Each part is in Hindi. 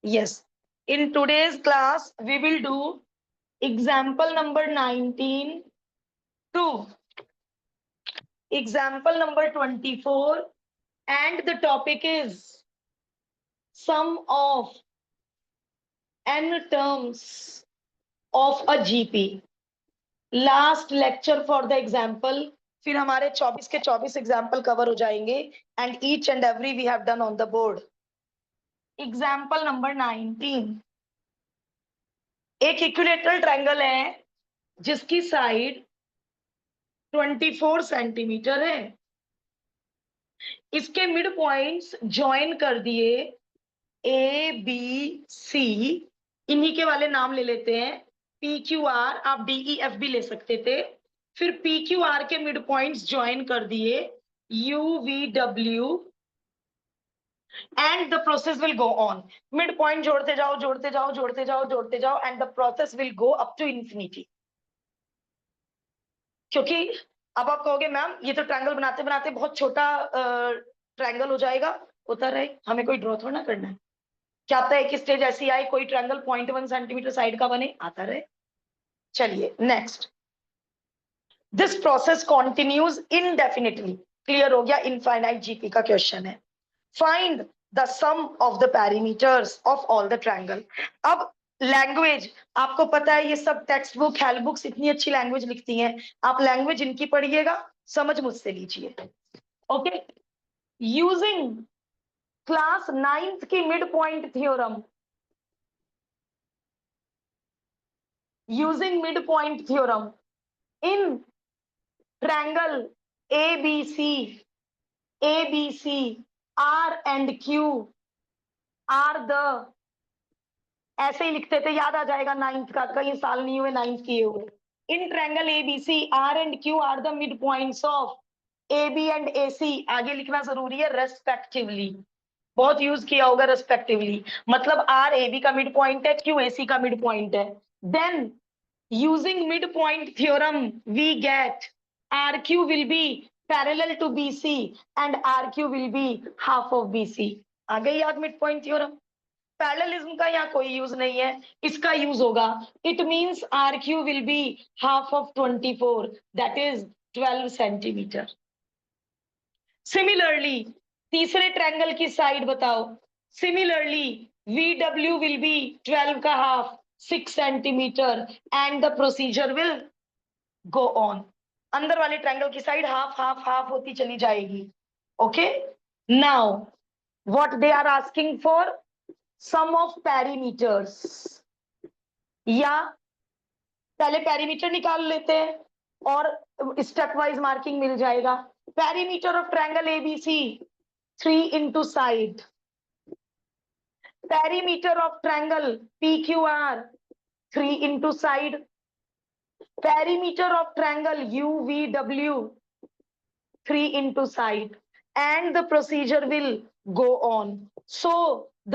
Yes. In today's class, we will do example number 19 to example number 24, and the topic is sum of n terms of a GP. Last lecture for the example, फिर हमारे 24 के 24 एग्जाम्पल कवर हो जाएंगे, and each and every we have done on the board. Example number 19. एक इक्विलेटरल ट्रायंगल है जिसकी साइड 24 सेंटीमीटर है. इसके मिड पॉइंट्स ज्वाइन कर दिए ए बी सी, इन्हीं के वाले नाम ले लेते हैं. पी क्यू आर, आप डी ई एफ भी ले सकते थे. फिर पी क्यू आर के मिड पॉइंट्स ज्वाइन कर दिए U V W, and the process will go on. Mid point जोड़ते जाओ जोड़ते जाओ जोड़ते जाओ जोड़ते जाओ, and the process will go up to infinity. क्योंकि अब आप कहोगे मैम ये तो ट्रायंगल बनाते बनाते बहुत छोटा ट्रायंगल हो जाएगा. होता रहे, हमें कोई ड्रॉ थोड़ा ना करना है. क्या पता है एक स्टेज ऐसी आए कोई ट्रायंगल 0.1 सेंटीमीटर साइड का बने, आता रहे. चलिए next. This process continues indefinitely. Clear हो गया? इनफाइनाइट जीपी का क्वेश्चन है. Find the sum of the parameters of all the triangle. अब लैंग्वेज आपको पता है, ये सब टेक्स्ट बुक हेल्प बुक्स इतनी अच्छी लैंग्वेज लिखती हैं. आप लैंग्वेज इनकी पढ़िएगा, समझ मुझसे लीजिए. ओके. यूजिंग क्लास 9th की mid point theorem, using midpoint theorem in triangle ABC R and Q are the, ऐसे ही लिखते थे, याद आ जाएगा 9th का, कई साल नहीं हुए 9th किए हुए. In triangle ABC R and Q are the midpoints of AB and AC. आगे लिखना जरूरी है, रेस्पेक्टिवली. बहुत यूज किया होगा रेस्पेक्टिवली, मतलब आर ए बी का मिड पॉइंट है, क्यू ए सी का मिड पॉइंट है. Then using midpoint theorem we get RQ will be parallel to BC and RQ will be half of BC. आ गई याद midpoint theorem? पैरेललिज्म का यहाँ कोई यूज नहीं है, इसका यूज होगा. It means RQ will be half of 24, that is 12 centimetre. Similarly तीसरे ट्रायंगल की साइड बताओ. सिमिलरली VW will be 12 का half, 6 centimetre, and the procedure will go on. अंदर वाले ट्रायंगल की साइड हाफ हाफ हाफ होती चली जाएगी. Okay. Now what they are asking for, sum of perimeters. या पहले पैरीमीटर निकाल लेते हैं और स्टेप वाइज मार्किंग मिल जाएगा. Perimeter of triangle ABC 3 into side. Perimeter of triangle PQR 3 into side. Perimeter of triangle UVW 3 into side, and the procedure will go on. So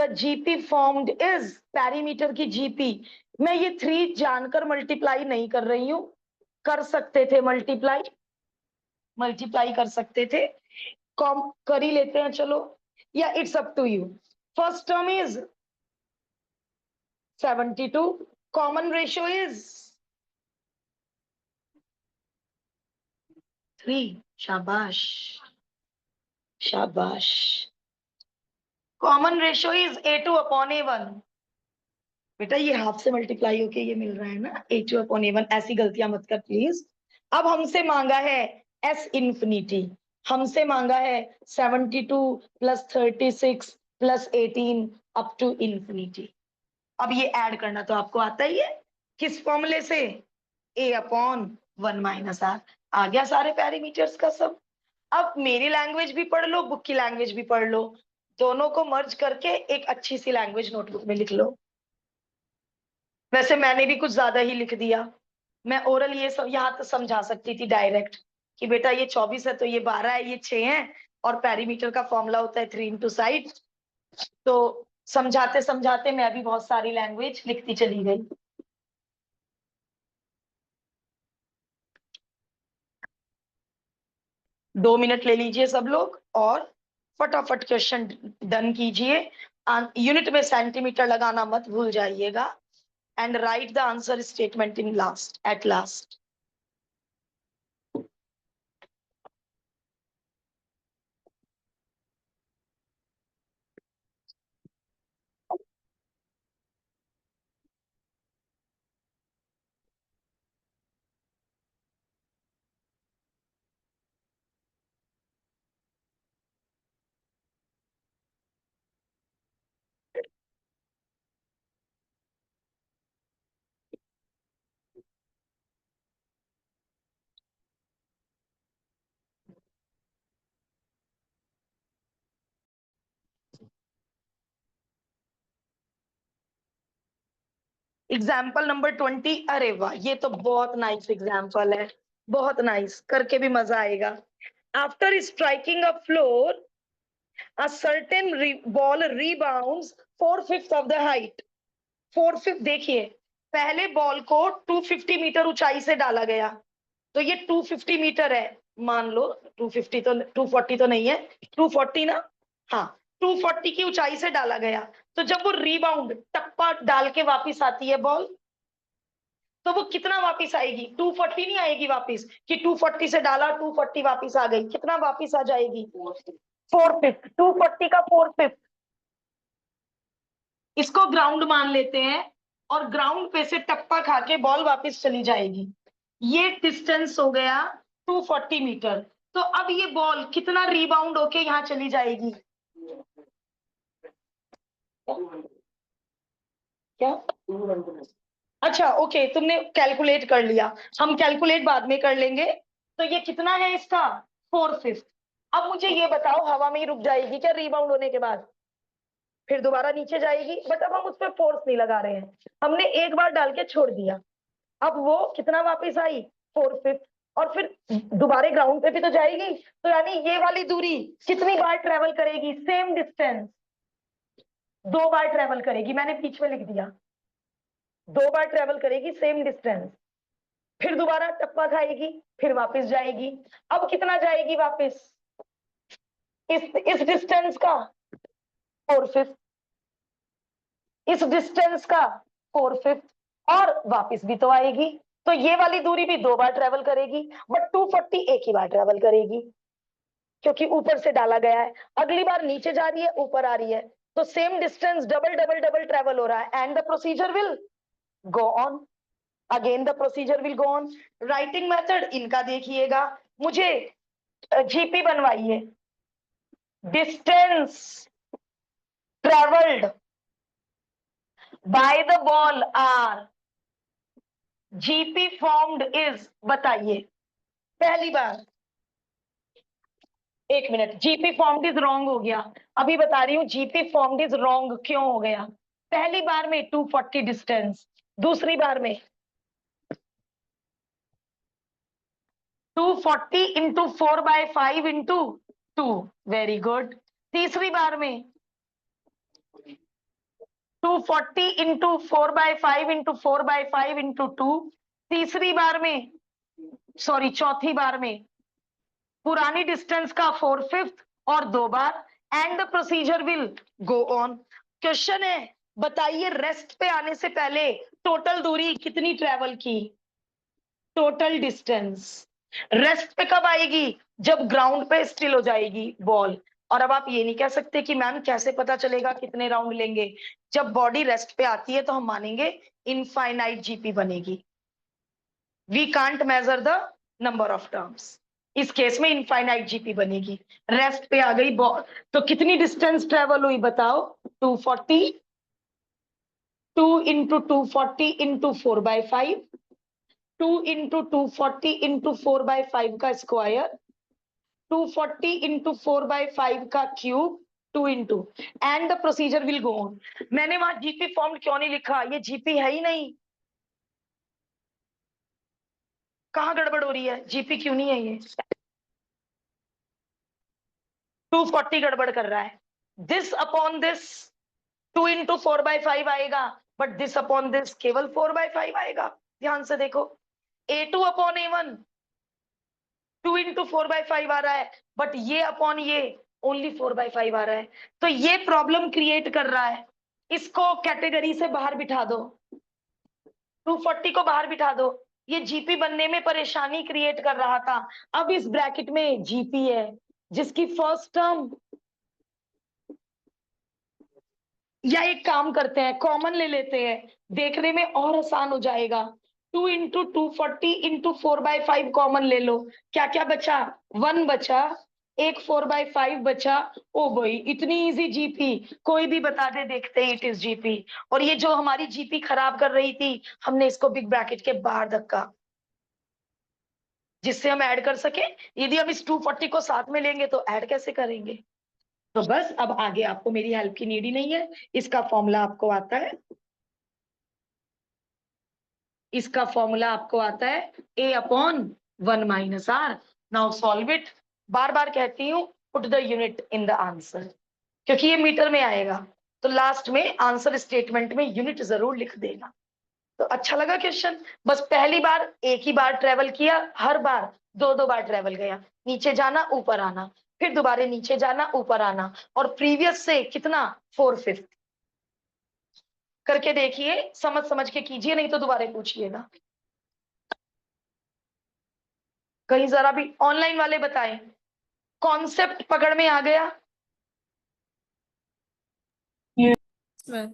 the GP formed is, perimeter की GP, मैं ये 3 जानकर मल्टीप्लाई नहीं कर रही हूं, कर सकते थे मल्टीप्लाई कर सकते थे, कॉम कर ही लेते हैं चलो, या it's up to you. First term is 72, common ratio is 3. शाबाश शाबाश. Common ratio is A2 upon A1. बेटा ये हाफ से मल्टीप्लाई होके ये मिल रहा है ना, A2 upon A1. ऐसी गलतियां मत कर प्लीज. अब हमसे मांगा है S इंफिनिटी, हमसे मांगा है 72 + 36 + 18 अप टू इंफिनिटी. अब ये ऐड करना तो आपको आता ही है. किस फॉर्मूले से? A/1 - R. आ गया सारे पैरामीटर्स का सब. अब मेरी लैंग्वेज भी पढ़ लो, बुक की लैंग्वेज भी पढ़ लो, दोनों को मर्ज करके एक अच्छी सी लैंग्वेज नोटबुक में लिख लो. वैसे मैंने भी कुछ ज्यादा ही लिख दिया. मैं ओरल ये सब यहाँ तो समझा सकती थी डायरेक्ट कि बेटा ये 24 है तो ये 12 है, ये 6 है, और पैरीमीटर का फॉर्मूला होता है 3 into साइड. तो समझाते समझाते मैं भी बहुत सारी लैंग्वेज लिखती चली गई. दो मिनट ले लीजिए सब लोग और फटाफट क्वेश्चन डन कीजिए. यूनिट में सेंटीमीटर लगाना मत भूल जाइएगा। And right the answer statement in last, at last. Example number 20। अरे वाह, ये तो बहुत नाइस एग्जाम्पल है, बहुत नाइस, करके भी मजा आएगा। After striking a floor, a certain ball rebounds 4/5 of the height। 4/5, देखिए पहले बॉल को 250 मीटर ऊंचाई से डाला गया, तो ये 250 मीटर है, मान लो 250 तो 240 तो नहीं है, 240 ना, हाँ 240 की ऊंचाई से डाला गया। तो जब वो रीबाउंड टप्पा डाल के वापिस आती है बॉल, तो वो कितना वापिस आएगी? 240 नहीं आएगी वापिस कि 240 से डाला 240 वापिस आ गई, कितना वापिस आ जाएगी? 4/5, 240 का 4/5। इसको ग्राउंड मान लेते हैं, और ग्राउंड पे से टप्पा खा के बॉल वापस चली जाएगी। ये डिस्टेंस हो गया 240 मीटर। तो अब ये बॉल कितना रीबाउंड होके यहाँ चली जाएगी? क्या? अच्छा ओके, तुमने कैलकुलेट कर लिया, हम कैलकुलेट बाद में कर लेंगे। तो ये कितना है इसका? 4/5। अब मुझे ये बताओ, हवा में ही रुक जाएगी क्या रीबाउंड होने के बाद? फिर दोबारा नीचे जाएगी, बट अब हम उस पर फोर्स नहीं लगा रहे हैं, हमने एक बार डाल के छोड़ दिया। अब वो कितना वापस आई? 4/5। और फिर दोबारा ग्राउंड पे भी तो जाएगी, तो यानी ये वाली दूरी कितनी बार ट्रेवल करेगी? सेम डिस्टेंस 2 बार ट्रेवल करेगी, मैंने बीच में लिख दिया, 2 बार ट्रेवल करेगी सेम डिस्टेंस। फिर दोबारा टप्पा खाएगी, फिर वापस जाएगी। अब कितना जाएगी वापस? इस डिस्टेंस का 4/5, इस डिस्टेंस का 4/5, और वापस भी तो आएगी। तो ये वाली दूरी भी 2 बार ट्रेवल करेगी, बट 240 एक ही बार ट्रेवल करेगी, क्योंकि ऊपर से डाला गया है। अगली बार नीचे जा रही है, ऊपर आ रही है, तो same distance double double double travel हो रहा है, and the procedure will go on. Again the procedure will go on. Writing method इनका देखिएगा, मुझे जीपी बनवाइए, distance travelled by the ball are, GP formed is, बताइए। पहली बार, एक minute, GP formed is wrong हो गया, अभी बता रही हूँ जीपी फॉर्म्ड इज रॉन्ग क्यों हो गया। पहली बार में 240 डिस्टेंस, दूसरी बार में 240 इंटू 4/5 इंटू 2, वेरी गुड। तीसरी बार में 240 इंटू 4/5 इंटू 4/5 इंटू 2। तीसरी बार में, सॉरी चौथी बार में पुरानी डिस्टेंस का 4/5 और 2 बार, and the procedure will go on. Question है, बताइए रेस्ट पे आने से पहले टोटल दूरी कितनी ट्रेवल की? Total distance. रेस्ट पे कब आएगी? जब ग्राउंड पे स्टिल हो जाएगी बॉल। और अब आप ये नहीं कह सकते कि मैम कैसे पता चलेगा कितने राउंड लेंगे। जब बॉडी रेस्ट पे आती है तो हम मानेंगे इनफाइनाइट जीपी बनेगी। We can't measure the number of terms, इस केस में इनफाइनाइट जीपी बनेगी। रेस्ट पे आ गई बॉल, तो कितनी डिस्टेंस ट्रेवल हुई बताओ? 240, 2 इंटू 240 इंटू 4/5, 2 इंटू 240 इंटू 4/5 का स्क्वायर, 240 इंटू 4/5 का cube, 2 into, and the procedure will go on. मैंने वहां जीपी फॉर्म क्यों नहीं लिखा? ये जीपी है ही नहीं, कहाँ गड़बड़ हो रही है? जीपी क्यों नहीं है ये? 240 गड़बड़ कर रहा है। दिस अपॉन दिस 2 इंटू 4/5 आएगा, बट दिस अपॉन दिस केवल 4/5 आएगा। ध्यान से देखो, A2 अपॉन A1 2 इंटू 4/5 आ रहा है, बट ये अपॉन ये ओनली 4/5 आ रहा है। तो ये प्रॉब्लम क्रिएट कर रहा है, इसको कैटेगरी से बाहर बिठा दो, 240 को बाहर बिठा दो। ये जीपी बनने में परेशानी क्रिएट कर रहा था। अब इस ब्रैकेट में जीपी है जिसकी फर्स्ट टर्म, या एक काम करते हैं कॉमन ले लेते हैं, देखने में और आसान हो जाएगा। 2 × 240 × 4/5 कॉमन ले लो, क्या क्या बचा, 1 बचा, एक 4/5 बचा। ओ भाई इतनी इजी जीपी, कोई भी बता दे, देखते हैं इट इज जीपी। और ये जो हमारी जीपी खराब कर रही थी, हमने इसको बिग ब्रैकेट के बाहर धक्का, जिससे हम ऐड कर सके। यदि हम इस 240 को साथ में लेंगे तो ऐड कैसे करेंगे? तो बस अब आगे आपको मेरी हेल्प की नीड ही नहीं है, इसका फॉर्मूला आपको आता है, इसका फॉर्मूला आपको आता है A/1 - R। Now solve it. बार बार कहती हूँ put the unit in the answer, क्योंकि ये मीटर में आएगा, तो लास्ट में आंसर स्टेटमेंट में यूनिट जरूर लिख देना। तो अच्छा लगा क्वेश्चन? बस पहली बार एक ही बार ट्रेवल किया, हर बार दो दो बार ट्रेवल गया, नीचे जाना ऊपर आना, फिर दोबारा नीचे जाना ऊपर आना, और प्रीवियस से कितना 4/5 करके देखिए, समझ समझ के कीजिए, नहीं तो दोबारा पूछिएगा। कहीं जरा भी ऑनलाइन वाले बताएं, कॉन्सेप्ट पकड़ में आ गया? Ma'am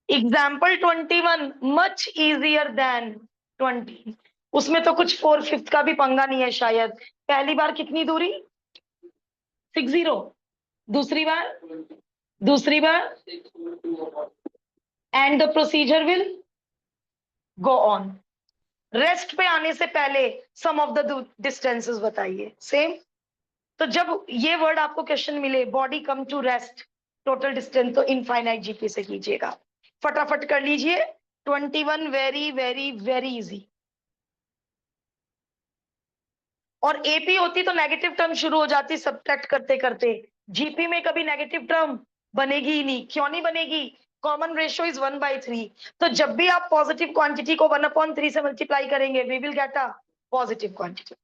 example 21 much easier than 20। उसमें तो कुछ 4/5 का भी पंगा नहीं है शायद। पहली बार कितनी दूरी, 60। दूसरी बार, दूसरी बार, and the procedure will go on. Rest पे आने से पहले सम ऑफ द डिस्टेंसेस बताइए सेम। तो जब ये वर्ड आपको क्वेश्चन मिले, body come to rest, total distance, तो इनफाइनाइट जीपी से कीजिएगा। फटाफट कर लीजिए। 21 वेरी वेरी वेरी इजी। और एपी होती तो नेगेटिव टर्म शुरू हो जाती सब्ट्रैक्ट करते करते। जीपी में कभी नेगेटिव टर्म बनेगी ही नहीं। क्यों नहीं बनेगी? Common ratio is 1/3। तो जब भी आप पॉजिटिव क्वांटिटी को 1/3 से मल्टीप्लाई करेंगे, we will get a positive quantity.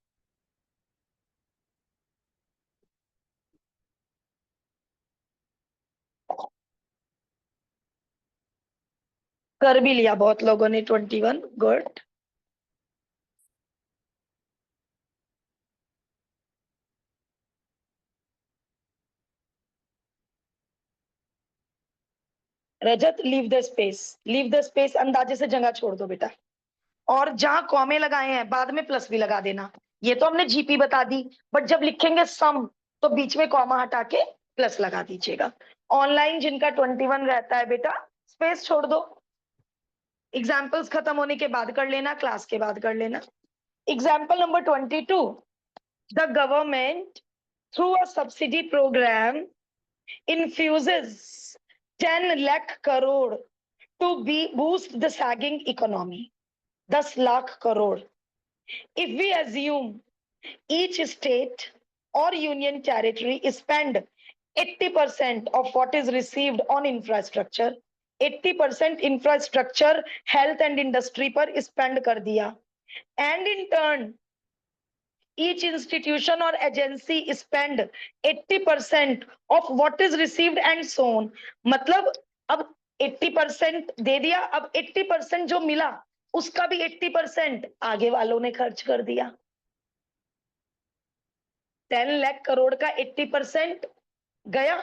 कर भी लिया बहुत लोगों ने 21, good. Rajat leave the space, leave the space, अंदाजे से जगह छोड़ दो बेटा। और जहां कॉमे लगाए हैं बाद में प्लस भी लगा देना। ये तो हमने जीपी बता दी, बट जब लिखेंगे सम तो बीच में कॉमा हटा के प्लस लगा दीजिएगा। ऑनलाइन जिनका 21 रहता है बेटा, स्पेस छोड़ दो। एग्जाम्पल्स खत्म होने के बाद कर लेना, क्लास के बाद कर लेना। Example number 22, the government through a subsidy programme infuses 10 lakh crore to be boost the sagging economy. 10 lakh crore. If we assume each state or union territory spend 80% of what is received on infrastructure, 80% infrastructure, health and industry पर spend कर दिया, and in turn each institution or agency spend 80% of what is received and so on. मतलब अब 80% दे दिया, अब 80% जो मिला उसका भी 80% आगे वालों ने खर्च कर दिया. 10 लाख करोड़ का 80% गया.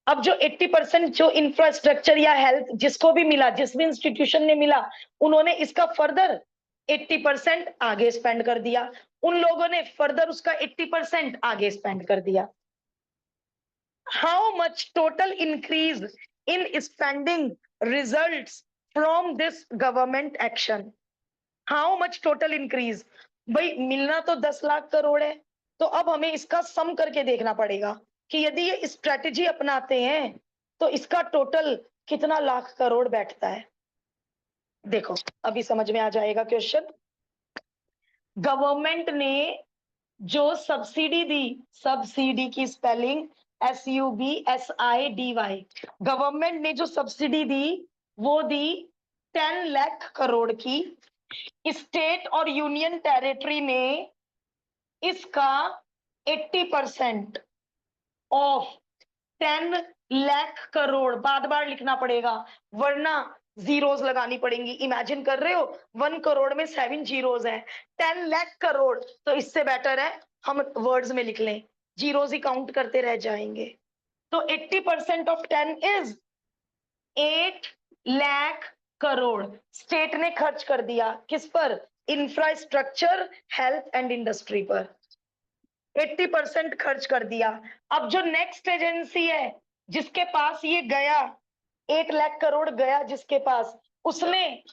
अब जो 80% जो इंफ्रास्ट्रक्चर या हेल्थ जिसको भी मिला, जिस भी इंस्टीट्यूशन ने मिला, उन्होंने इसका फर्दर 80% आगे स्पेंड कर दिया. उन लोगों ने फर्दर उसका 80% आगे स्पेंड कर दिया. How much total increase in spending results from this government action. How much total increase. भाई मिलना तो 10 लाख करोड़ है, तो अब हमें इसका सम करके देखना पड़ेगा कि यदि ये स्ट्रेटेजी अपनाते हैं तो इसका टोटल कितना लाख करोड़ बैठता है. देखो अभी समझ में आ जाएगा क्वेश्चन. गवर्नमेंट ने जो सब्सिडी दी, सब्सिडी की स्पेलिंग SUBSIDY, गवर्नमेंट ने जो सब्सिडी दी वो दी 10 लाख करोड़ की. स्टेट और यूनियन टेरिटरी ने इसका 80% ऑफ 10 लाख करोड़, बार बार लिखना पड़ेगा वरना जीरोस लगानी पड़ेंगी. इमेजिन कर रहे हो 1 करोड़ में 7 जीरोस हैं. 10 लाख करोड़, तो इससे बेटर है हम वर्ड्स में लिख लें, जीरोस ही काउंट करते रह जाएंगे. तो 80% of 10 is 8 lakh crore state ने खर्च कर दिया. किस पर? इंफ्रास्ट्रक्चर, हेल्थ एंड इंडस्ट्री पर 80% खर्च कर दिया. अब जो नेक्स्ट एजेंसी है जिसके पास ये गया, 8 लाख करोड़ गया जिसके पास, उसने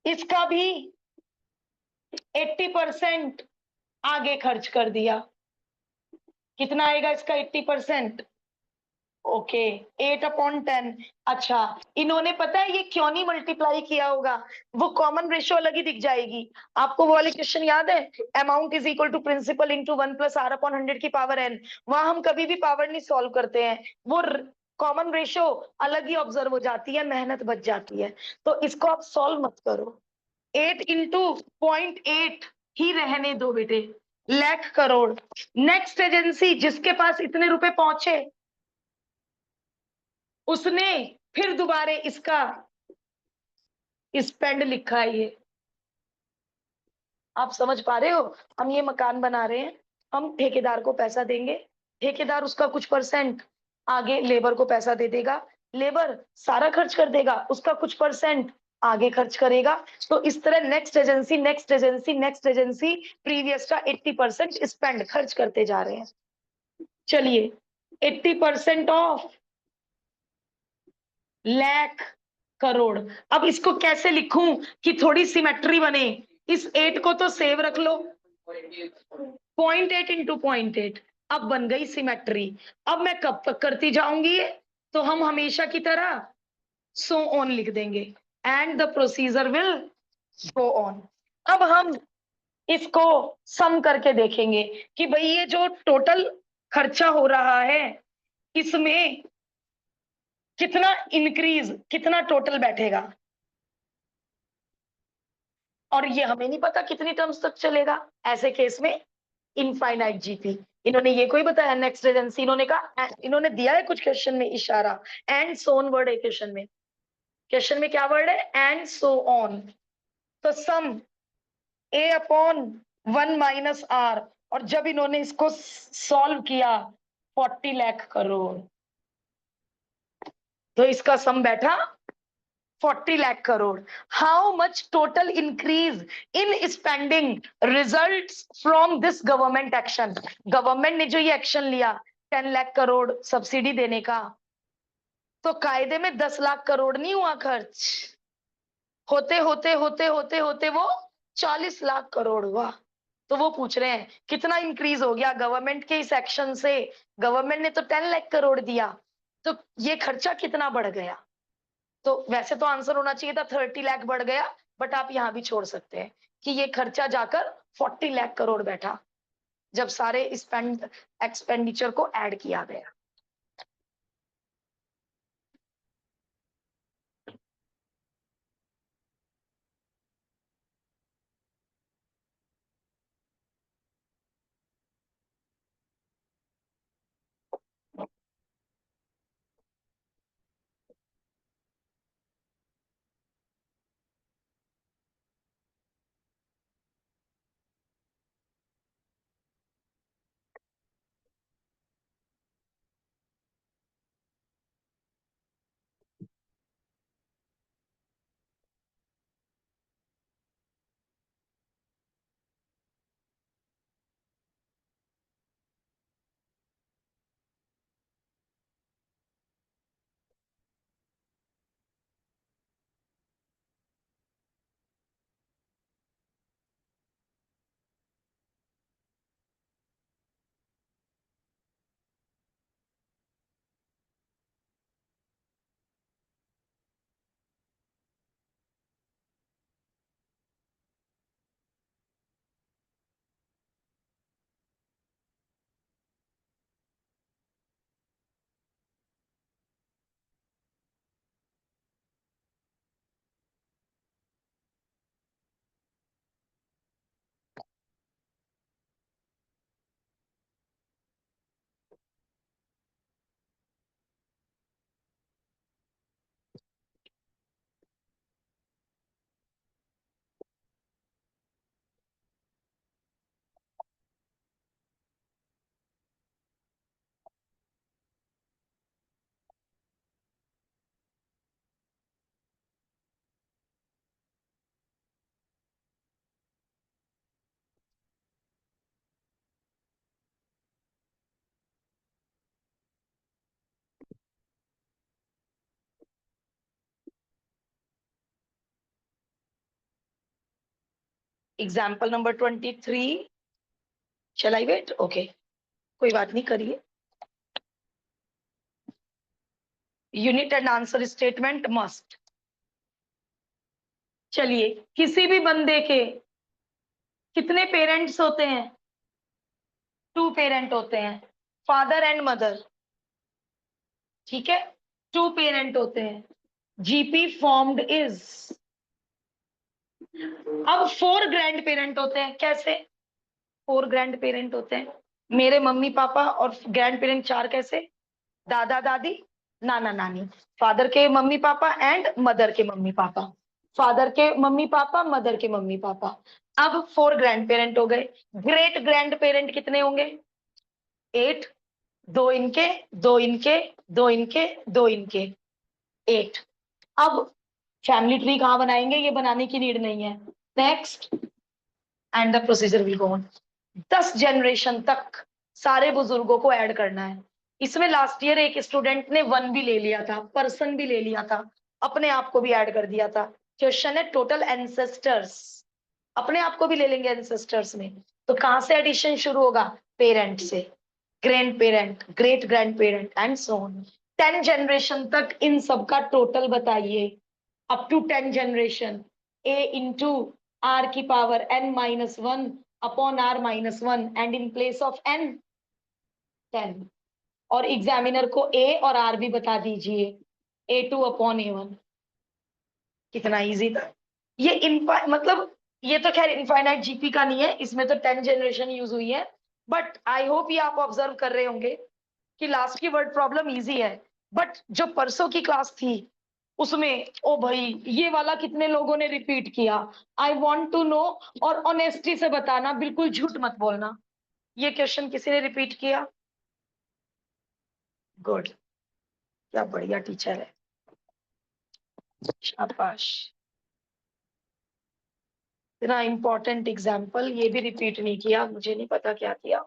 इसका भी 80% आगे खर्च कर दिया. कितना आएगा इसका 80%? ओके 8/10. अच्छा, इन्होंने पता है ये क्यों नहीं मल्टीप्लाई किया होगा, वो कॉमन रेशियो अलग ही दिख जाएगी. आपको वो वाले क्वेश्चन याद है, amount is equal to principal into 1 + r/100 की पावर n. वहां हम कभी भी पावर नहीं सॉल्व करते हैं, वो कॉमन रेशियो अलग ही ऑब्जर्व हो जाती है, मेहनत बच जाती है. तो इसको आप सॉल्व मत करो, 8 × 0.8 ही रहने दो बेटे, लाख करोड़. नेक्स्ट एजेंसी जिसके पास इतने रुपए पहुंचे, उसने फिर दोबारा इसका स्पेंड लिखा है. ये आप समझ पा रहे हो? हम ये मकान बना रहे हैं, हम ठेकेदार को पैसा देंगे, ठेकेदार उसका कुछ परसेंट आगे लेबर को पैसा दे देगा, लेबर सारा खर्च कर देगा, उसका कुछ परसेंट आगे खर्च करेगा. तो इस तरह next agency next agency next agency previous का 80% स्पेंड खर्च करते जा रहे हैं. चलिए 80% ऑफ लाख करोड़. अब इसको कैसे लिखूं कि थोड़ी सिमेट्री बने? इस 8 को तो सेव रख लो, 0.8 × 0.8. अब बन गई सिमेट्री. अब मैं कब तक करती जाऊंगी ये? तो हम हमेशा की तरह सो ऑन लिख देंगे and the procedure will go on. अब हम इसको सम करके देखेंगे कि भाई ये जो टोटल खर्चा हो रहा है इसमें कितना इंक्रीज, कितना टोटल बैठेगा. और ये हमें नहीं पता कितनी टर्म्स तक चलेगा. ऐसे केस में इनफाइनाइट जीपी. इन्होंने ये कोई बताया नेक्स्ट एजेंसी, इन्होंने कहा, इन्होंने दिया है कुछ क्वेश्चन में इशारा, एंड सो ऑन वर्ड है क्वेश्चन में. क्वेश्चन में क्या वर्ड है? And so on. तो सम A/1 - R. और जब इन्होंने इसको सॉल्व किया 40 लाख करोड़, तो इसका सम बैठा 40 lakh crore. How much total increase in spending results from this government action. Government ने जो ये एक्शन लिया 10 लाख करोड़ सब्सिडी देने का, तो कायदे में 10 लाख करोड़ नहीं हुआ खर्च, होते होते होते होते होते वो 40 लाख करोड़ हुआ. तो वो पूछ रहे हैं कितना इंक्रीज हो गया गवर्नमेंट के इस एक्शन से. गवर्नमेंट ने तो 10 लाख करोड़ दिया, तो ये खर्चा कितना बढ़ गया. तो वैसे तो आंसर होना चाहिए था 30 लाख बढ़ गया, बट आप यहां भी छोड़ सकते हैं कि ये खर्चा जाकर 40 लाख करोड़ बैठा जब सारे एक्सपेंडिचर को ऐड किया गया। Example number 23, shall I wait? Okay, कोई बात नहीं, करिए। Unit and answer statement must. चलिए, किसी भी बंदे के कितने पेरेंट्स होते हैं? 2 पेरेंट होते हैं, फादर एंड मदर। ठीक है, 2 पेरेंट होते हैं। GP formed is. अब 4 ग्रैंड पेरेंट होते हैं। कैसे 4 ग्रैंड पेरेंट होते हैं? मेरे मम्मी पापा और ग्रैंड पेरेंट 4 कैसे? दादा दादी, नाना नानी, फादर के मम्मी पापा एंड मदर के मम्मी पापा, फादर के मम्मी पापा, मदर के मम्मी पापा। अब 4 ग्रैंड पेरेंट हो गए। ग्रेट ग्रैंड पेरेंट कितने होंगे? 8, 2 इनके, 2 इनके, 2 इनके, 2 इनके, 8। अब फैमिली ट्री कहां बनाएंगे? ये बनाने की नीड नहीं है। Next, and the procedure will go on. 10 generation तक सारे बुजुर्गों को ऐड करना है। इसमें लास्ट ईयर एक स्टूडेंट ने 1 भी ले लिया था, पर्सन भी ले लिया था, अपने आप को भी ऐड कर दिया था। क्वेश्चन है टोटल एंसेस्टर्स, अपने आप को भी ले लेंगे एंसेस्टर्स में। तो कहां से एडिशन शुरू होगा? पेरेंट से, grandparent, great grandparent and so on. 10 generation तक इन सब का टोटल बताइए। Up to 10 generation, a into r की power n-1 upon r-1 and in place of n 10। और एग्जामिनर को a और r भी बता दीजिए, a2 अपॉन a1। कितना इजी था ये। मतलब ये तो खैर इनफाइनाइट जीपी का नहीं है, इसमें तो 10 जनरेशन यूज हुई है। बट आई होप ये आप ऑब्जर्व कर रहे होंगे कि लास्ट की वर्ड प्रॉब्लम इजी है, बट जो परसों की क्लास थी उसमें ओ भाई ये वाला कितने लोगों ने रिपीट किया? I want to know. और ऑनेस्टी से बताना, बिल्कुल झूठ मत बोलना। ये क्वेश्चन किसी ने रिपीट किया? गुड, क्या बढ़िया टीचर है, शाबाश। इतना इंपॉर्टेंट एग्जाम्पल ये भी रिपीट नहीं किया, मुझे नहीं पता क्या किया।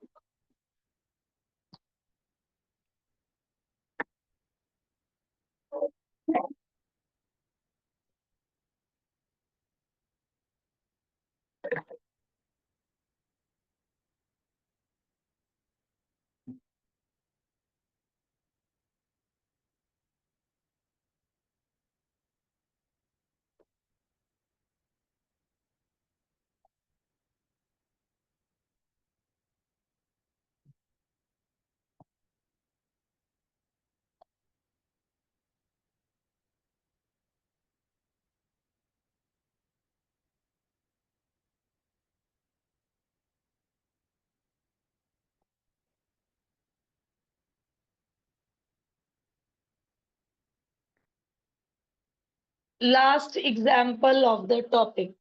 Last example of the topic.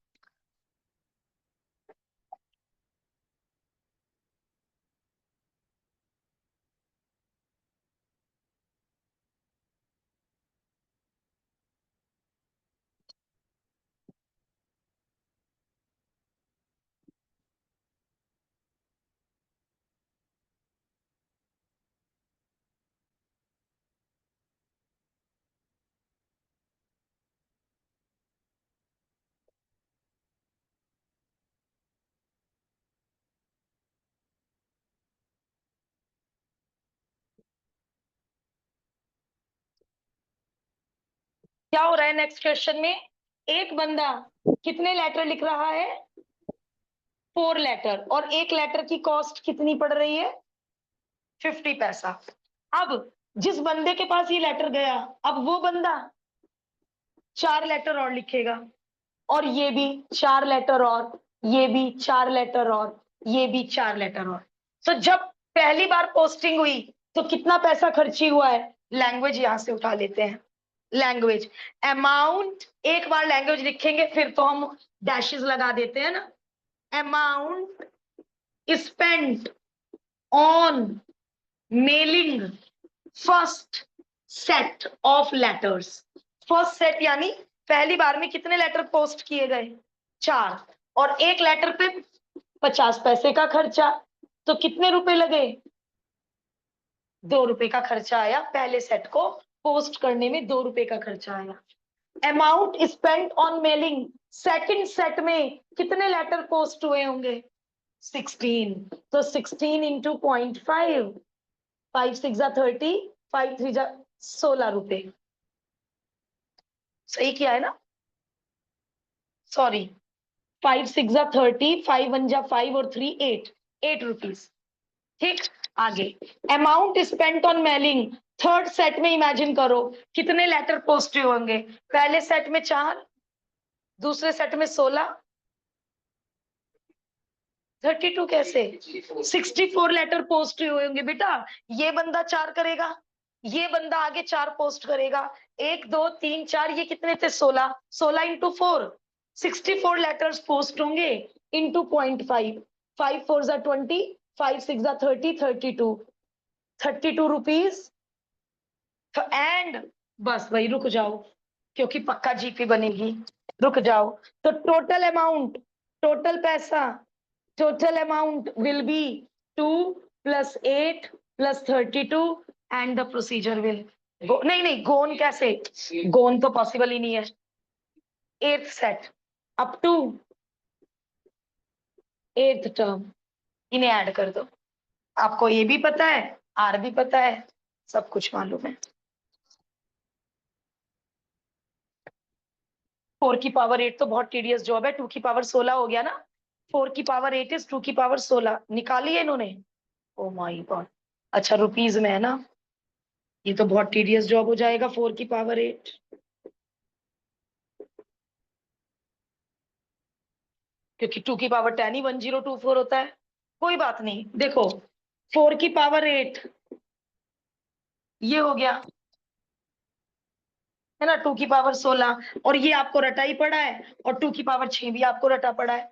क्या हो रहा है नेक्स्ट क्वेश्चन में? एक बंदा कितने लेटर लिख रहा है? 4 लेटर, और एक लेटर की कॉस्ट कितनी पड़ रही है? 50 पैसा। अब जिस बंदे के पास ये लेटर गया, अब वो बंदा 4 लेटर और लिखेगा, और ये भी 4 लेटर, और ये भी 4 लेटर, और ये भी 4 लेटर और। तो जब पहली बार पोस्टिंग हुई तो कितना पैसा खर्ची हुआ है? लैंग्वेज यहां से उठा लेते हैं। लैंग्वेज अमाउंट, एक बार लैंग्वेज लिखेंगे फिर तो हम डैशेस लगा देते हैं ना। Amount spent on mailing first set of letters. First set यानी पहली बार में कितने लेटर पोस्ट किए गए? 4, और एक लेटर पे 50 पैसे का खर्चा, तो कितने रुपए लगे? 2 रुपए का खर्चा आया। पहले सेट को पोस्ट करने में 2 रुपए का खर्चा आया। Amount spent on mailing, second set में कितने लेटर पोस्ट हुए होंगे? 16। तो 16 इंटू 0.5, 5 6 30, 5 3 16 रुपए। सही किया है ना? सॉरी, 5 6 30, 5 1 5 और 3 8 रुपीज। ठीक, आगे amount spent on mailing, third set में इमेजिन करो कितने लेटर पोस्ट होंगे? पहले सेट में 4, दूसरे सेट में 16, 32 कैसे? 64 लेटर पोस्ट हुए होंगे बेटा। ये बंदा 4 करेगा, ये बंदा आगे 4 पोस्ट करेगा, 1 2 3 4, ये कितने थे? 16। 16 इंटू 4, 64 लेटर्स पोस्ट होंगे इंटू 0.5, 5 4 20, 5 6 30, 32 रुपीज। एंड बस भाई रुक जाओ, क्योंकि पक्का जीपी बनेगी। रुक जाओ। तो टोटल पैसा, total amount will be 2 plus 8 plus 32, and the procedure will go। नहीं नहीं, गोन कैसे? गोन तो पॉसिबल ही नहीं है। 8th set up to 8th term, इन्हें ऐड कर दो। आपको ये भी पता है, आर भी पता है, सब कुछ मालूम है। 4 की पावर 8 तो बहुत टीडियस जॉब है। 2 की पावर 16 हो गया ना। 4 की पावर 8 इज 2 की पावर 16, निकाली है इन्होंने। Oh my God. अच्छा, रुपीज में है ना, ये तो बहुत टीडियस जॉब हो जाएगा। 4 की पावर 8, क्योंकि 2 की पावर 10 ही 1024 होता है। कोई बात नहीं, देखो 4 की पावर 8 ये हो गया है ना, 2 की पावर 16, और ये आपको रटा ही पड़ा है, और 2 की पावर 6 भी आपको रटा पड़ा है।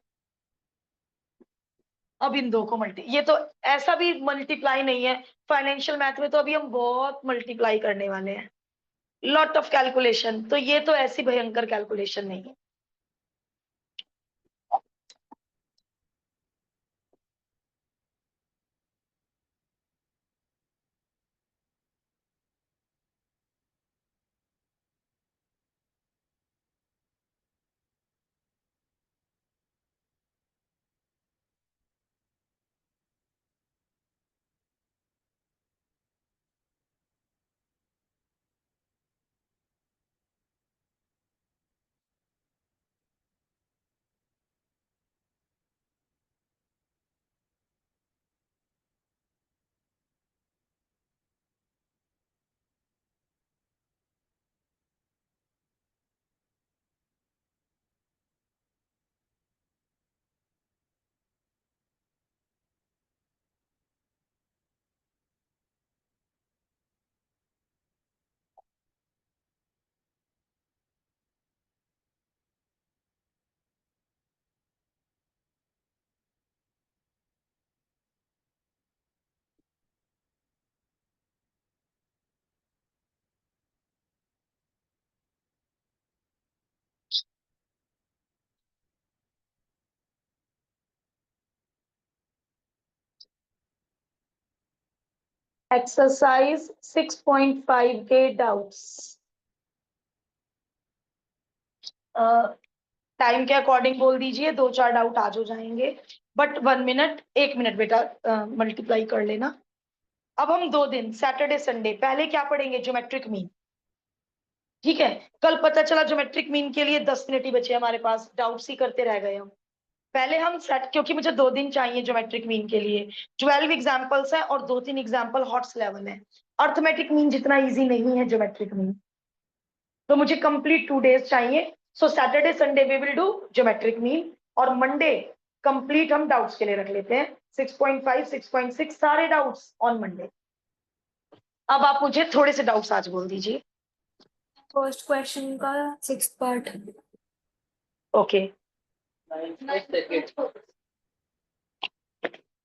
अब इन दो को ये तो ऐसा भी मल्टीप्लाई नहीं है। फाइनेंशियल मैथ में तो अभी हम बहुत मल्टीप्लाई करने वाले हैं, लॉट ऑफ कैलकुलेशन। तो ये तो ऐसी भयंकर कैलकुलेशन नहीं है। एक्सरसाइज 6.5 के डाउट्स टाइम के अकॉर्डिंग बोल दीजिए, 2-4 डाउट आज हो जाएंगे, बट 1 मिनट 1 मिनट बेटा मल्टीप्लाई कर लेना। अब हम 2 दिन सैटरडे संडे पहले क्या पढ़ेंगे, ज्योमेट्रिक मीन। ठीक है, कल पता चला ज्योमेट्रिक मीन के लिए 10 मिनट ही बचे हमारे पास, डाउट्स ही करते रह गए हम। पहले हम सेट, क्योंकि मुझे 2 दिन चाहिए ज्योमेट्रिक मीन के लिए। 12 एग्जाम्पल्स है और 2-3 एग्जाम्पल हॉट्स लेवल है। अर्थमेटिक मीन जितना इजी नहीं है ज्योमेट्रिक मीन, तो मुझे कंप्लीट 2 days चाहिए। So Saturday Sunday we will do geometric mean, और मंडे कंप्लीट हम डाउट्स के लिए रख लेते हैं 6.5 6.6 सारे डाउट्स ऑन मंडे। अब आप मुझे थोड़े से डाउट्स आज बोल दीजिए। फर्स्ट क्वेश्चन का 6th part. Okay,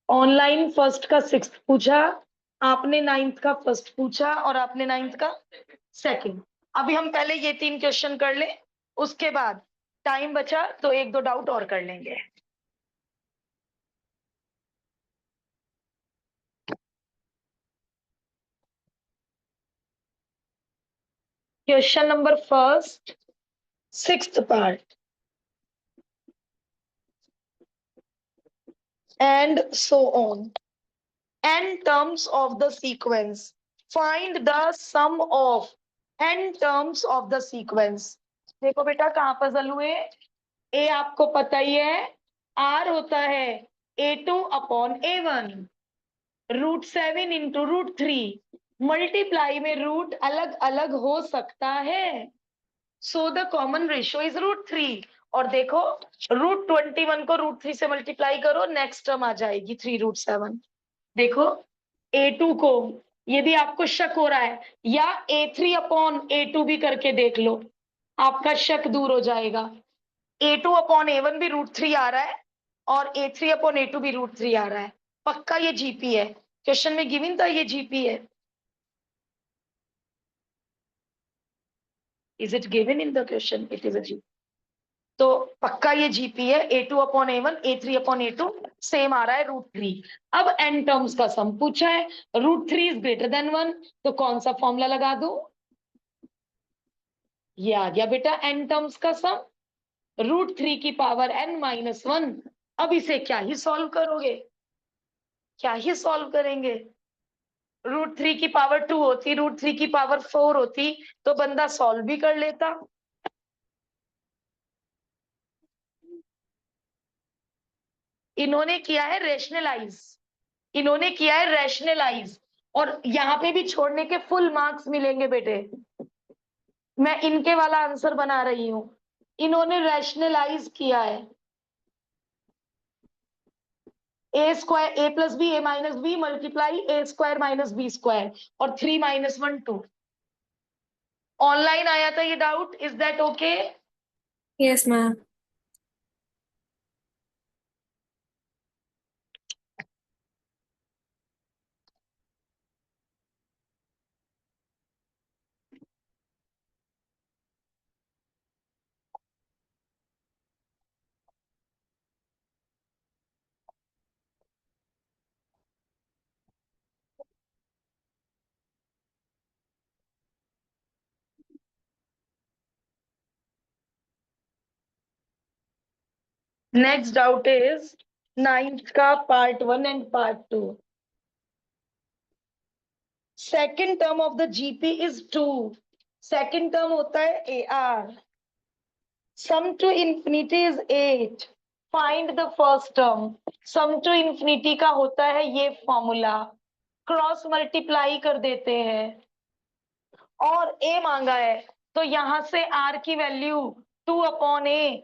online first का 6th पूछा, आपने 9th का फर्स्ट पूछा, और आपने 9th का सेकंड। अभी हम पहले ये 3 क्वेश्चन कर ले, उसके बाद टाइम बचा तो 1-2 डाउट और कर लेंगे। Question number first, 6th part, and so on. N terms of the sequence. Find the sum of n terms of the sequence. देखो बेटा कहां पजल हुए। ए आपको पता ही है, R होता है A2/A1, √7 इंटू √3। मल्टीप्लाई में रूट अलग अलग हो सकता है, so the common ratio is √3। और देखो √21 को √3 से मल्टीप्लाई करो, नेक्स्ट टर्म आ जाएगी 3√7। देखो A2 को, यदि आपको शक हो रहा है, या A3/A2 भी करके देख लो, आपका शक दूर हो जाएगा। A2/A1 भी √3 आ रहा है, और A3/A2 भी √3 आ रहा है। पक्का ये जीपी है, क्वेश्चन में गिवन था ये जीपी है। Is it given in the question? It is a GP. तो पक्का ये जीपी है। A2/A1 A3/A2 सेम आ रहा है √3। अब n टर्म्स का सम पूछा है, √3 इज ग्रेटर देन 1, तो कौन सा फॉर्मूला लगा दो? ये आ गया बेटा n टर्म्स का सम, √3 की पावर n-1। अब इसे क्या ही सॉल्व करोगे, क्या ही सॉल्व करेंगे। √3 की पावर 2 होती, √3 की पावर 4 होती, तो बंदा सॉल्व भी कर लेता। इन्होंने किया है रेशनलाइज, इन्होंने किया है रैशनलाइज, और यहाँ पे भी छोड़ने के फुल मार्क्स मिलेंगे बेटे। मैं इनके वाला आंसर बना रही हूं, इन्होंने रैशनलाइज किया है। A² A+B A-B multiply A² - B², और 3 - 1 2। ऑनलाइन आया था ये doubt, is that okay? Yes, ma'am. Next doubt is 9th का part 1 and part 2। Second term of the GP P 2। Second term होता है AR। Sum to infinity is 8। Find the first term. Sum to infinity का होता है ये फॉर्मूला, क्रॉस मल्टीप्लाई कर देते हैं, और A मांगा है, तो यहां से R की वैल्यू 2/A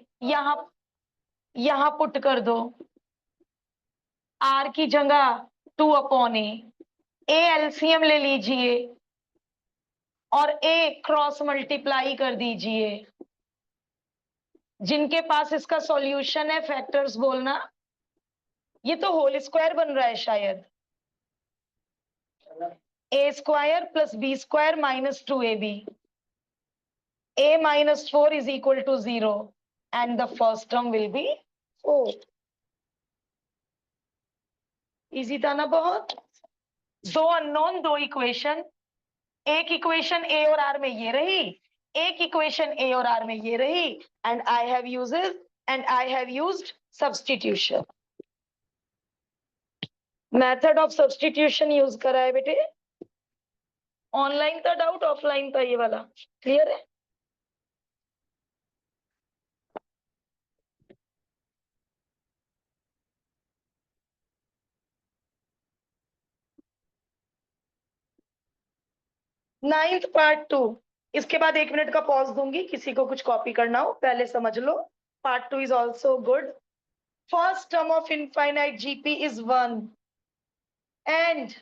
यहां पुट कर दो, R की जगह 2/A। A एलसीएम ले लीजिए, और A क्रॉस मल्टीप्लाई कर दीजिए। जिनके पास इसका सॉल्यूशन है फैक्टर्स बोलना। ये तो होल स्क्वायर बन रहा है शायद, A² + B² - 2AB। A - 4 is equal to 0, and the first term will be 4। Easy था ना बहुत? दो अननोन, दो इक्वेशन। एक इक्वेशन ए और आर में ये रही, एक इक्वेशन ए और आर में ये रही, and I have used substitution. Method of substitution use करा है बेटे। ऑनलाइन था डाउट, ऑफलाइन था ये वाला? क्लियर है? Ninth part 2। इसके बाद 1 मिनट का पॉज दूंगी, किसी को कुछ कॉपी करना हो पहले समझ लो। Part 2 is also good. First term of infinite GP is 1 and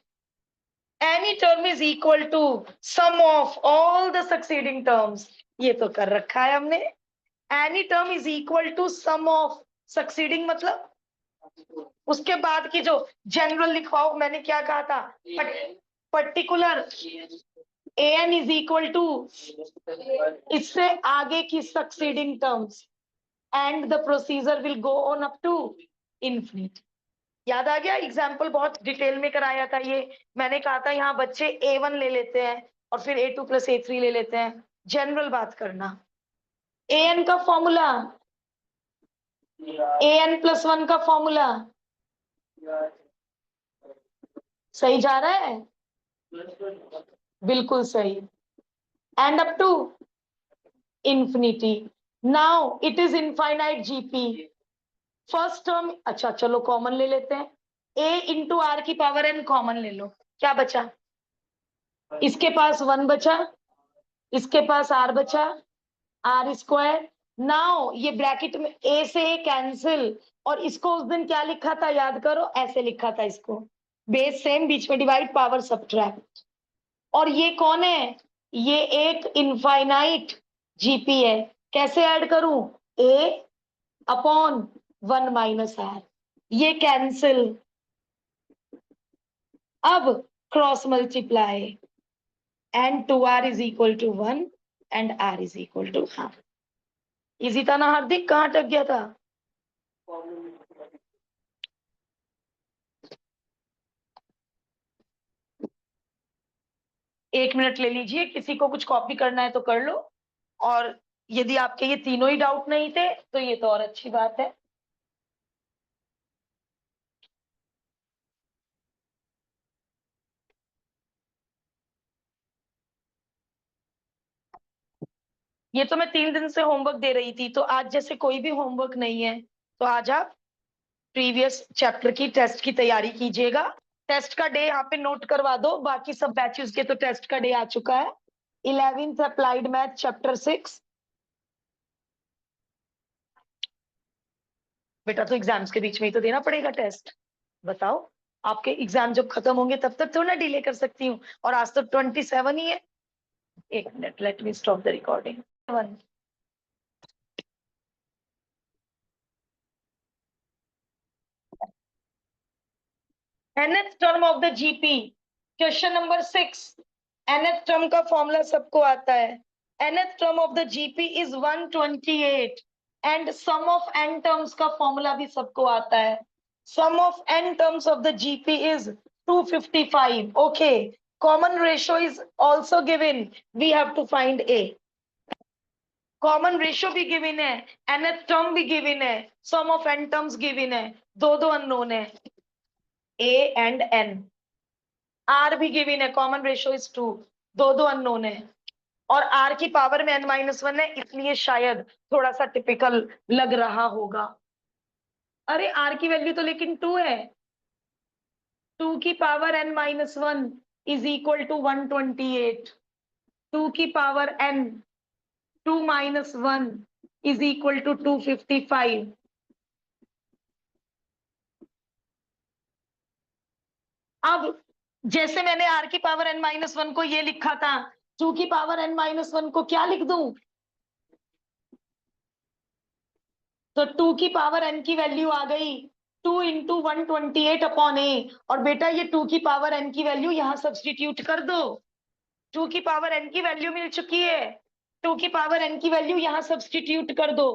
any term is equal to sum of all the succeeding terms। ये तो कर रखा है हमने। any term is equal to sum of succeeding मतलब उसके बाद की जो जनरल लिखवाओ, मैंने क्या कहा था? Particular an is equal to इससे आगे की succeeding terms and the procedure will go on up to infinite। याद आ गया? एग्जाम्पल बहुत डिटेल में कराया था ये। मैंने कहा था यहाँ बच्चे A1 ले लेते हैं और फिर A2 + A3 ले लेते हैं। जनरल बात करना। an का फॉर्मूला, an+1 का फॉर्मूला सही जा रहा है? बिल्कुल सही। And up to infinity. Now it is infinite GP. First term, अच्छा चलो कॉमन ले लेते हैं। a इंटू आर की पावर n कॉमन ले लो। क्या बचा? इसके पास 1 बचा, इसके पास r बचा, r²। नाउ ये ब्रैकेट में a से a कैंसिल, और इसको उस दिन क्या लिखा था याद करो? ऐसे लिखा था इसको, बेस सेम, बीच में डिवाइड, पावर सब्ट्रैक्ट। और ये कौन है? ये एक इनफाइनाइट जीपी है। कैसे ऐड करूं? a/1 - r, ये कैंसिल। अब cross multiply, and 2r is equal to 1 and r is equal to half. Easy था ना हार्दिक? कहाँ अटक गया था? एक मिनट ले लीजिए, किसी को कुछ कॉपी करना है तो कर लो। और यदि आपके ये तीनों ही डाउट नहीं थे तो ये तो और अच्छी बात है। ये तो मैं 3 दिन से होमवर्क दे रही थी, तो आज जैसे कोई भी होमवर्क नहीं है तो आज आप प्रीवियस चैप्टर की टेस्ट की तैयारी कीजिएगा। टेस्ट का डे यहाँ पे नोट करवा दो, बाकी सब बैचेस के तो टेस्ट का डे आ चुका है। 11th applied math chapter 6। बेटा तो एग्जाम्स के बीच में ही तो देना पड़ेगा टेस्ट। बताओ, आपके एग्जाम जब खत्म होंगे तब तक थोड़ा डिले कर सकती हूँ, और आज तो 27 ही है। 1 minute, let me stop the recording. nth term of the GP, question number 6। nth term का फॉर्मूला सबको आता है। nth term of the GP is 128 and sum of n terms का फॉर्मूला भी सबको आता है। Sum of n terms of the GP is 255। Okay, common ratio is also given, we have to find a। Common ratio भी गिवन है, nth टर्म भी गिवन है, sum of n terms given है, दो अननोन है, a एंड n। r भी गिवन है, कॉमन रेशियो इज 2, दो अननोन है, और r की पावर में n-1 है, इसलिए शायद थोड़ा सा टिपिकल लग रहा होगा। अरे r की वैल्यू तो लेकिन 2 है। 2 की power n-1 is equal to 128। 2 की power n, 2 - 1 is equal to 255। अब जैसे मैंने r की पावर n-1 को ये लिखा था, 2 की पावर n-1 को क्या लिख दूं? तो 2 की पावर n की वैल्यू आ गई 2 × 128/a। और बेटा ये 2 की पावर n की वैल्यू यहां सब्स्टिट्यूट कर दो। 2 की पावर n की वैल्यू मिल चुकी है, 2 की पावर n की वैल्यू यहां सब्स्टिट्यूट कर दो।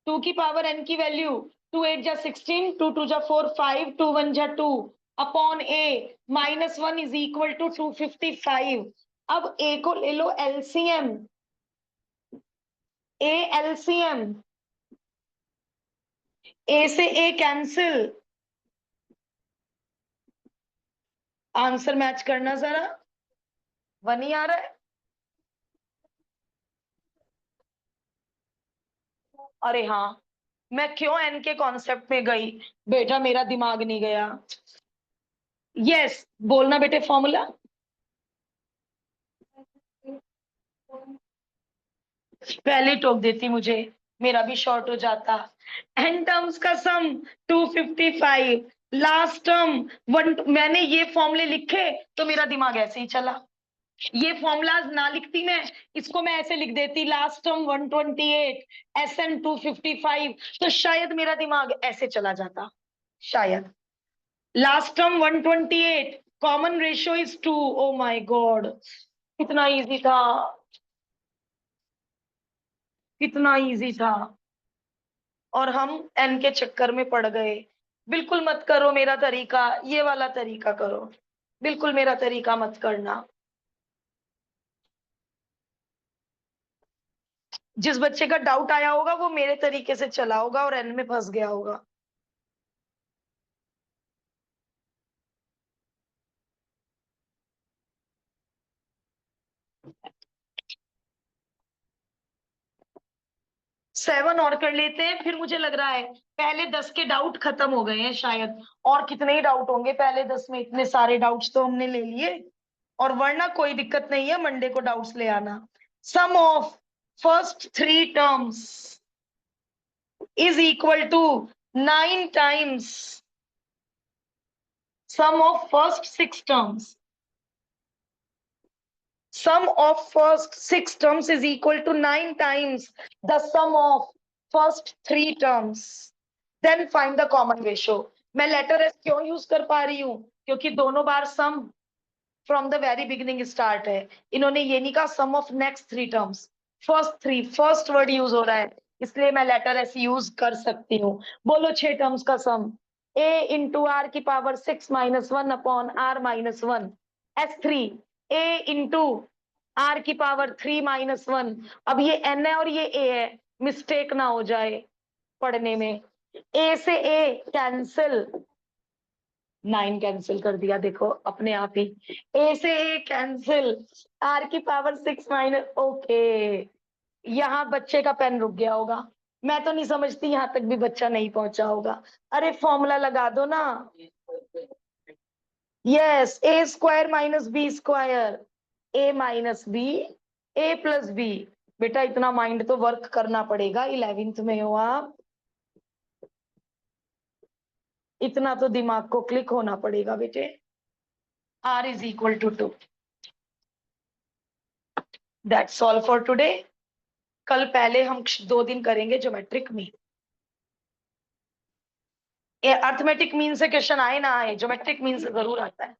2 की पावर n की value 2 × 8 = 16, 2 × 2 = 4, 5, 2 × 1 = 2, upon A -1 is equal to 255। अब ए को ले लो एलसीएम, ए एलसीएम, ए से ए कैंसिल, आंसर मैच करना जरा। 1 ही आ रहा है। अरे हाँ, मैं क्यों एन के कॉन्सेप्ट में गई, बेटा मेरा दिमाग नहीं गया। यस, बोलना बेटे फॉर्मूला। पहले टोक देती मुझे, मेरा भी शॉर्ट हो जाता। एन टर्म्स का सम 255, लास्ट टर्म 1। मैंने ये फॉर्मूले लिखे तो मेरा दिमाग ऐसे ही चला। ये फॉर्मूलाज ना लिखती मैं, इसको मैं ऐसे लिख देती, लास्ट टर्म 128, एसएन 255, तो शायद मेरा दिमाग ऐसे चला जाता, शायद। Last term 128, common ratio is 2। Oh my God, कितना इजी था, कितना इजी था, और हम एन के चक्कर में पड़ गए। बिल्कुल मत करो मेरा तरीका, ये वाला तरीका करो, बिल्कुल मेरा तरीका मत करना। जिस बच्चे का डाउट आया होगा वो मेरे तरीके से चला होगा और एन में फंस गया होगा। सेवन और कर लेते हैं, फिर मुझे लग रहा है पहले 10 के डाउट खत्म हो गए हैं शायद। और कितने ही डाउट होंगे पहले 10 में, इतने सारे डाउट्स तो हमने ले लिए। और वरना कोई दिक्कत नहीं है, मंडे को डाउट्स ले आना। Sum of first 3 terms is equal to 9 times sum of first 6 terms. Sum of first 6 terms is equal to 9 times the sum of first 3 terms. Then find the common ratio. मैं लेटर एस क्यों यूज कर पा रही हूं, क्योंकि दोनों बार sum from the very beginning start है। इन्होंने ये नहीं कहा sum of next 3 terms, first word use हो रहा है, इसलिए मैं लेटर एस यूज कर सकती हूँ। बोलो 6 टर्म्स का सम, a इंटू आर की power 6-1 upon r-1, s3 a into R की पावर 3-1। अब ये n है और ये a है, मिस्टेक ना हो जाए पढ़ने में। a से a कैंसिल, 9 कैंसिल कर दिया देखो अपने आप ही, a से a कैंसिल, r की पावर 6-, ओके। यहाँ बच्चे का पेन रुक गया होगा, मैं तो नहीं समझती यहाँ तक भी बच्चा नहीं पहुंचा होगा। अरे फॉर्मूला लगा दो ना। यस, ए स्क्वायर माइनस बी स्क्वायर, ए माइनस बी, ए प्लस बी। बेटा इतना माइंड तो वर्क करना पड़ेगा, 11th में हो आप, इतना तो दिमाग को क्लिक होना पड़ेगा बेटे। r is equal to 2। That's all for today. कल पहले हम 2 दिन करेंगे ज्योमेट्रिक मीन। अर्थमेटिक मीन से क्वेश्चन आए ना आए, ज्योमेट्रिक मीन से जरूर आता है।